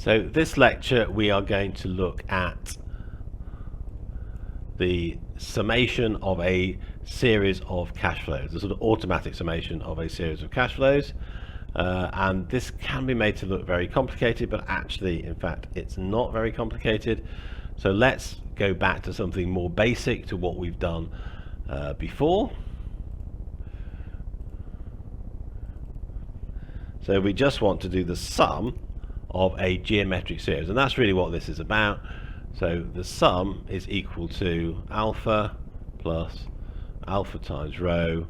So this lecture we are going to look at the summation of a series of cash flows, the sort of automatic summation of a series of cash flows. And this can be made to look very complicated, but actually, in fact, it's not very complicated. So let's go back to something more basic to what we've done before. So we just want to do the sum of a geometric series, and that's really what this is about. So the sum is equal to alpha plus alpha times rho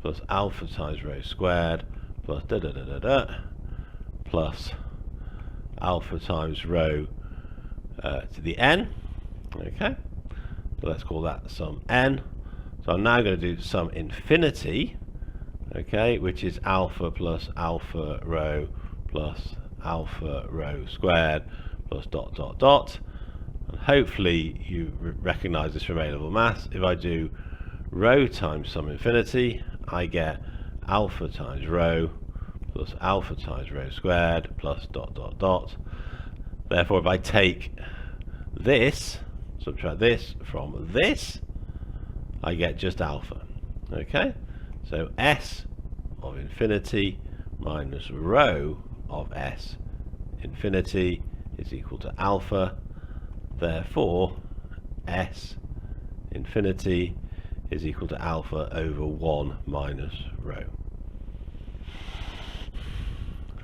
plus alpha times rho squared plus plus alpha times rho to the n. Okay, so let's call that sum n. So I'm now going to do sum infinity, okay, which is alpha plus alpha rho plus alpha rho squared plus dot dot dot. And hopefully you recognize this from A-level maths. If I do rho times sum infinity, I get alpha times rho plus alpha times rho squared plus dot dot dot. Therefore, if I take this, subtract this from this, I get just alpha. Okay, so s of infinity minus rho of s infinity is equal to alpha. Therefore, s infinity is equal to alpha over 1 minus rho.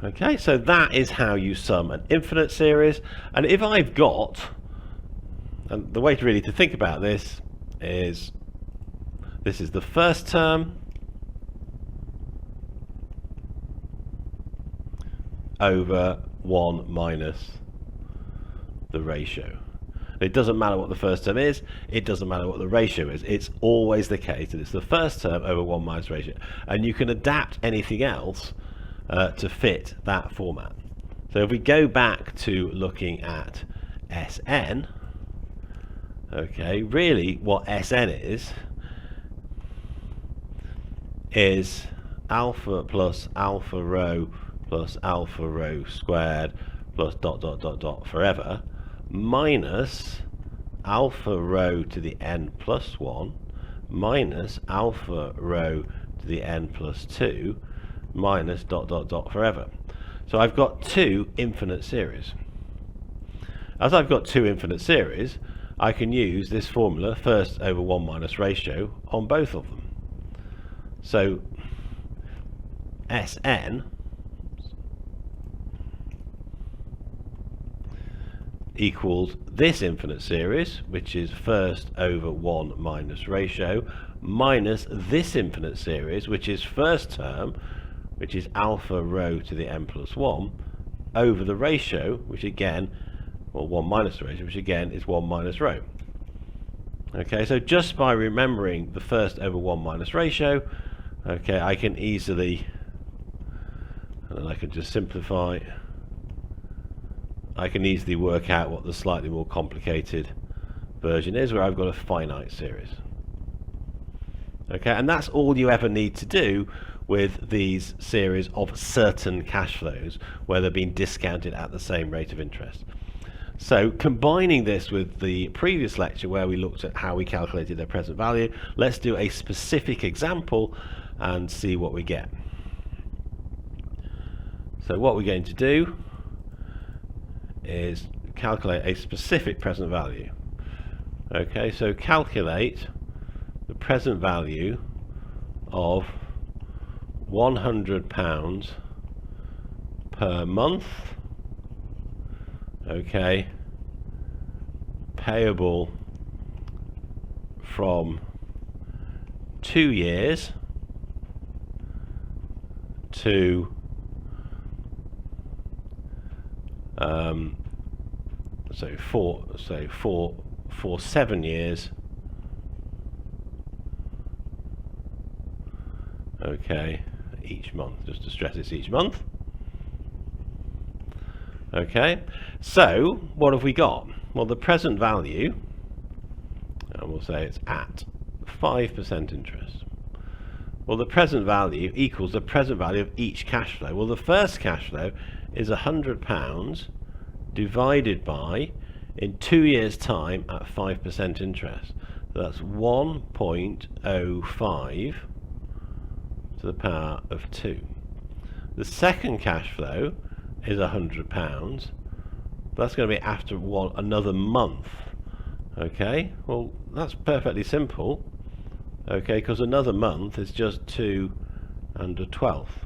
Okay, so that is how you sum an infinite series. And if I've got, and the way to really to think about this is the first term over 1 minus the ratio. It doesn't matter what the first term is, it doesn't matter what the ratio is, it's always the case that it's the first term over 1 minus ratio, and you can adapt anything else to fit that format. So if we go back to looking at Sn, okay, really what Sn is alpha plus alpha rho plus alpha rho squared plus dot dot dot dot forever minus alpha rho to the n plus 1 minus alpha rho to the n plus 2 minus dot dot dot forever. So I've got two infinite series. As I've got two infinite series, I can use this formula, first over 1 minus ratio, on both of them. So Sn equals this infinite series, which is first over 1 minus ratio, minus this infinite series, which is first term, which is alpha rho to the n plus 1, over the ratio, which again, well, 1 minus the ratio, which again is 1 minus rho. Okay, so just by remembering the first over 1 minus ratio, okay, I can easily, and then I can just simplify, I can easily work out what the slightly more complicated version is, where I've got a finite series. Okay, and that's all you ever need to do with these series of certain cash flows where they're being discounted at the same rate of interest. So combining this with the previous lecture where we looked at how we calculated their present value, let's do a specific example and see what we get. So what we're going to do is calculate a specific present value. Okay, so calculate the present value of £100 per month, okay, payable from 2 years to for 7 years, okay, each month, just to stress it's each month. Okay, so what have we got? Well, the present value, and we'll say it's at 5% interest. Well, the present value equals the present value of each cash flow. Well, the first cash flow is £100 divided by, in 2 years time, at 5% interest. So that's 1.05 to the power of 2. The second cash flow is £100. That's going to be after another month. Okay, well that's perfectly simple. Okay, because another month is just 2 and a 12th.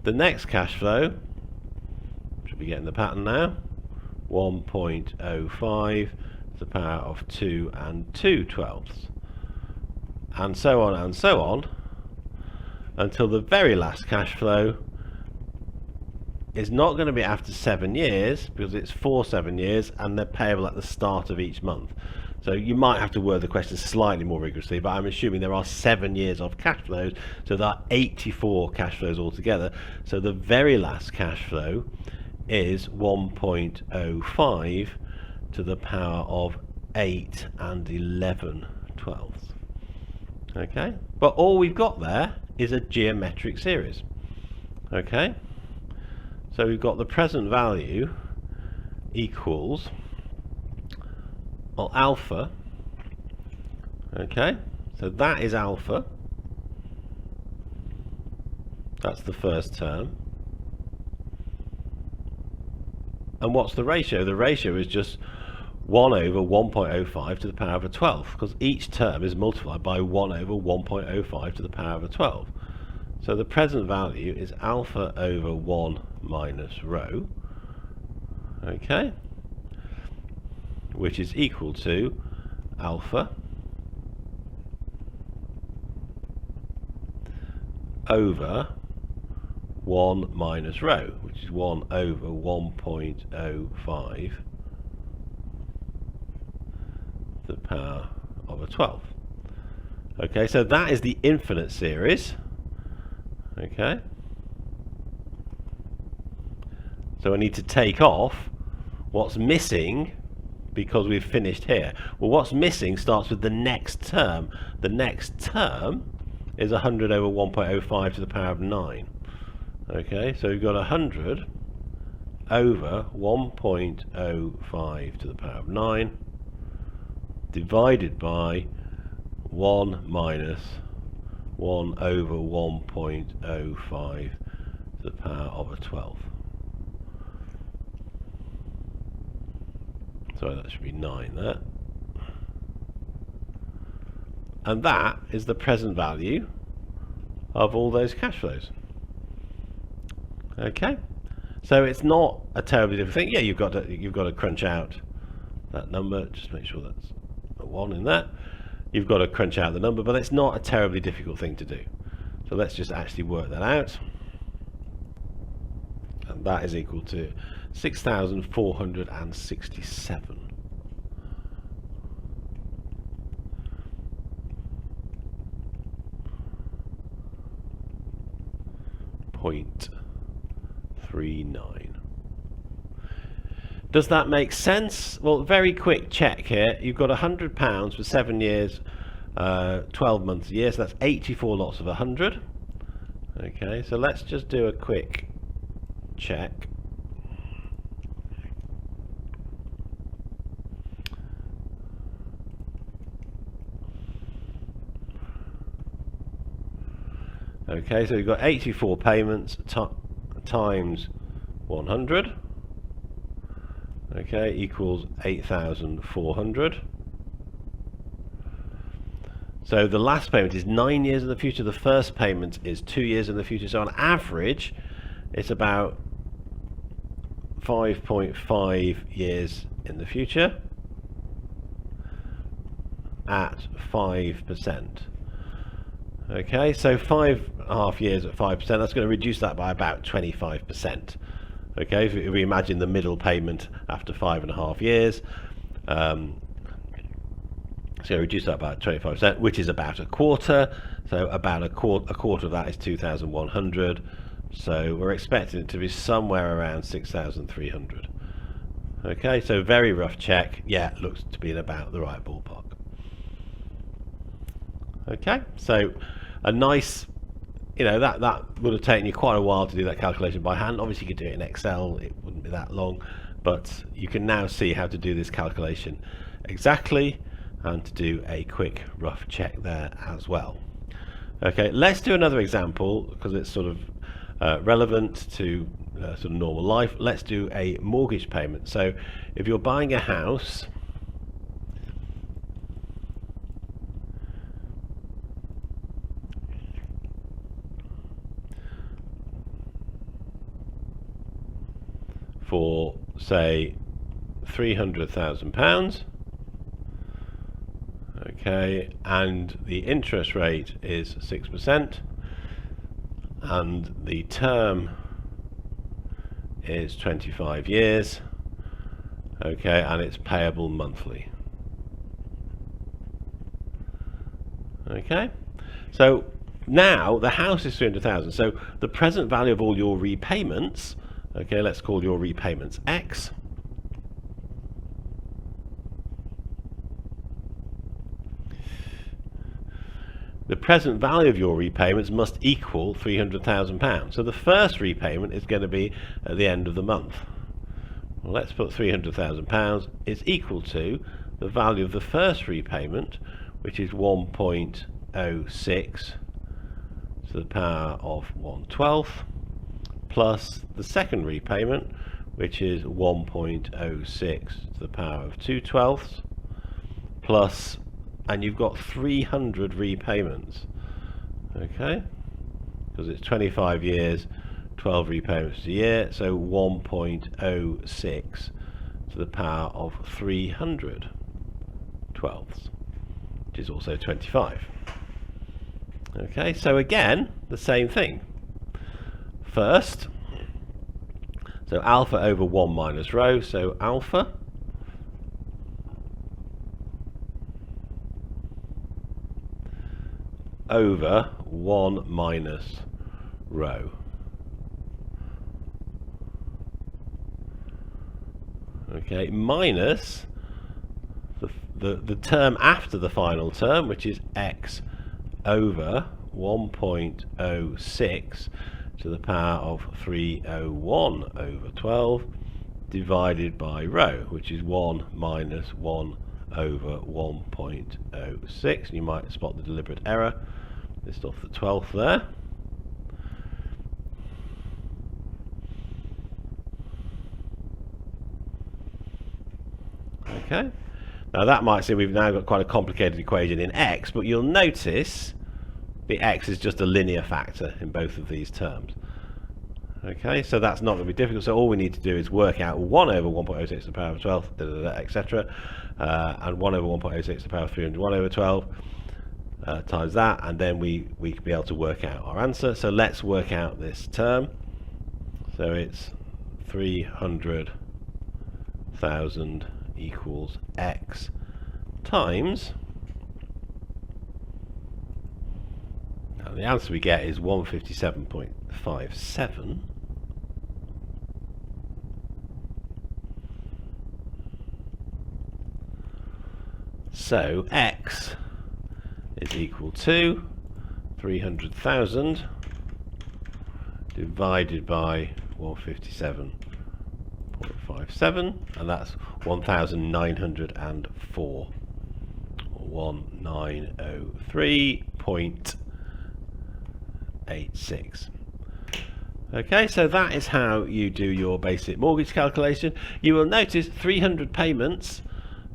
The next cash flow, should be getting the pattern now, 1.05 to the power of 2 and 2/12, and so on, until the very last cash flow is not going to be after 7 years, because it's for 7 years and they're payable at the start of each month. So you might have to word the question slightly more rigorously, but I'm assuming there are 7 years of cash flows, so there are 84 cash flows altogether. So the very last cash flow is 1.05 to the power of 8 and 11/12. Okay, but all we've got there is a geometric series. Okay, so we've got the present value equals, well, alpha. Okay, so that is alpha. That's the first term. And what's the ratio? The ratio is just 1 over 1.05 to the power of a 12th, because each term is multiplied by 1 over 1.05 to the power of a 12. So the present value is alpha over 1 minus rho, okay, which is equal to alpha over 1 minus rho, which is 1 over 1.05 to the power of a 12th. Okay, so that is the infinite series. Okay, so I need to take off what's missing because we've finished here. Well, what's missing starts with the next term. The next term is 100 over 1.05 to the power of 9. Okay, so we've got 100 over 1.05 to the power of 9 divided by 1 minus 1 over 1.05 to the power of a 12. Sorry, that should be 9 there. And that is the present value of all those cash flows. Okay, so it's not a terribly difficult thing. Yeah, you've got to crunch out that number. Just make sure that's a 1 in that. You've got to crunch out the number, but it's not a terribly difficult thing to do. So let's just actually work that out. And that is equal to 6,467. .39. Does that make sense? Well, very quick check here. You've got £100 for 7 years, 12 months a year, so that's 84 lots of 100. Okay, so let's just do a quick check. Okay, so we've got 84 payments times 100. Okay, equals 8,400. So the last payment is 9 years in the future. The first payment is 2 years in the future. So on average, it's about 5.5 years in the future at 5%. Okay, so 5.5 years at 5%, that's going to reduce that by about 25%. Okay, if we imagine the middle payment after 5.5 years, it's going to reduce that by 25%, which is about a quarter. So about a quarter of that is 2,100. So we're expecting it to be somewhere around 6,300. Okay, so very rough check. Yeah, it looks to be in about the right ballpark. Okay, so a nice you know, that would have taken you quite a while to do that calculation by hand. Obviously you could do it in Excel, it wouldn't be that long, but you can now see how to do this calculation exactly and to do a quick rough check there as well. Okay, let's do another example because it's sort of relevant to sort of normal life. Let's do a mortgage payment. So if you're buying a house, for say £300,000, okay, and the interest rate is 6%, and the term is 25 years, okay, and it's payable monthly. Okay, so now the house is 300,000, so the present value of all your repayments, okay, let's call your repayments X. The present value of your repayments must equal £300,000. So the first repayment is going to be at the end of the month. Well, let's put £300,000 is equal to the value of the first repayment, which is 1.06 to the power of 1/12, plus the second repayment, which is 1.06 to the power of 2/12, plus, and you've got 300 repayments, okay, because it's 25 years, 12 repayments a year, so 1.06 to the power of 300 twelfths, which is also 25. Okay, so again, the same thing. First, so alpha over 1 minus rho, so alpha over 1 minus rho. Okay, minus the term after the final term, which is x over 1.06 to the power of 301 over 12 divided by rho, which is 1 minus 1 over 1.06. You might spot the deliberate error, just off the 12th there. Okay, now that might seem we've now got quite a complicated equation in x, but you'll notice the x is just a linear factor in both of these terms. Okay, so that's not going to be difficult. So all we need to do is work out 1 over 1.06 to the power of 12, etc., and 1 over 1.06 to the power of 301 over 12 times that, and then we can be able to work out our answer. So let's work out this term. So it's 300,000 equals x times, and the answer we get is 157.57. So x is equal to 300,000 divided by 157.57, and that's 1,904, or 1903.86. Okay, so that is how you do your basic mortgage calculation. You will notice 300 payments,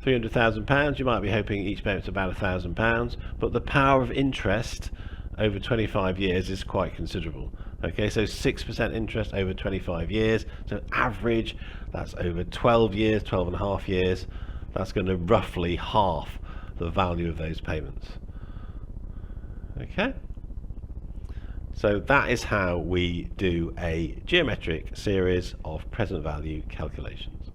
£300,000. You might be hoping each payment's about £1,000, but the power of interest over 25 years is quite considerable. Okay, so 6% interest over 25 years, so average, that's over 12 years, 12 and a half years. That's going to roughly half the value of those payments. Okay, so that is how we do a geometric series of present value calculations.